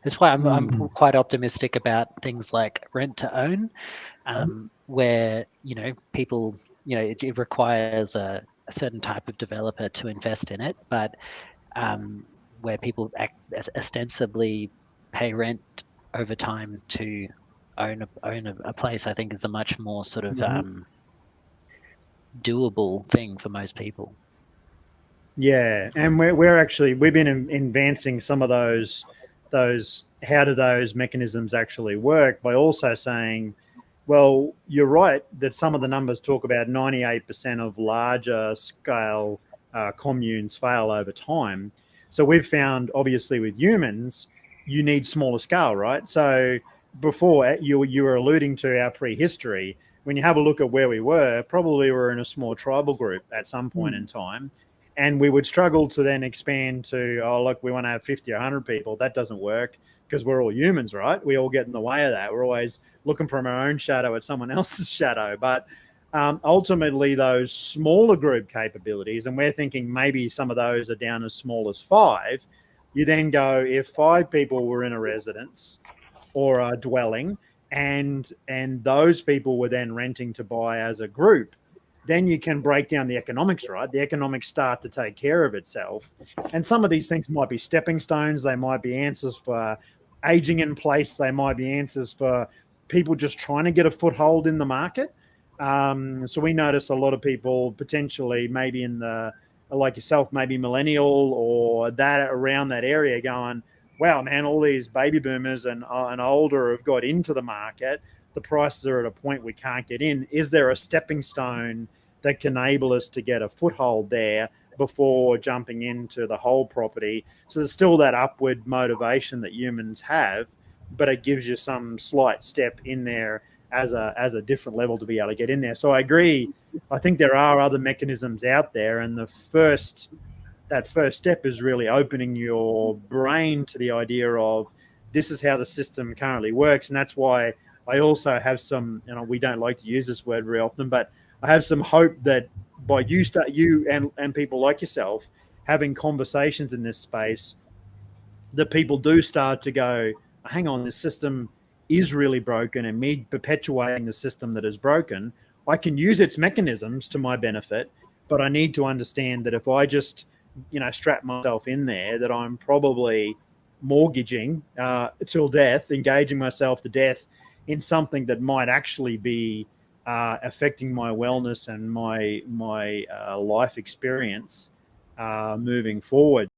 That's why I'm quite optimistic about things like rent to own, where people, it requires a certain type of developer to invest in it, but where people ostensibly pay rent over time to own a place, I think is a much more sort of doable thing for most people. Yeah, and we've been advancing some of those how do those mechanisms actually work by also saying, well, you're right that some of the numbers talk about 98% of larger scale communes fail over time. So we've found, obviously, with humans, you need smaller scale, right? So before you were alluding to our prehistory. When you have a look at where we were, probably we were in a small tribal group at some point in time, and we would struggle to then expand to, oh, look, we want to have 50 or 100 people. That doesn't work because we're all humans, right? We all get in the way of that. We're always looking from our own shadow at someone else's shadow. But ultimately, those smaller group capabilities, and we're thinking maybe some of those are down as small as 5, you then go, if 5 people were in a residence or a dwelling, and those people were then renting to buy as a group, then you can break down the economics, right? The economics start to take care of itself. And some of these things might be stepping stones. They might be answers for aging in place. They might be answers for people just trying to get a foothold in the market. So we notice a lot of people potentially maybe in the, like yourself, maybe millennial or that around that area going, wow, man, all these baby boomers and older have got into the market. The prices are at a point we can't get in. Is there a stepping stone that can enable us to get a foothold there before jumping into the whole property? So there's still that upward motivation that humans have, but it gives you some slight step in there as a different level to be able to get in there. So I agree. I think there are other mechanisms out there, and that first step is really opening your brain to the idea of this is how the system currently works. And that's why I also have some, we don't like to use this word very often, but I have some hope that by you and people like yourself having conversations in this space, that people do start to go, hang on, this system is really broken, and me perpetuating the system that is broken, I can use its mechanisms to my benefit, but I need to understand that if I just strap myself in there, that I'm probably mortgaging till death, engaging myself to death in something that might actually be affecting my wellness and my life experience moving forward.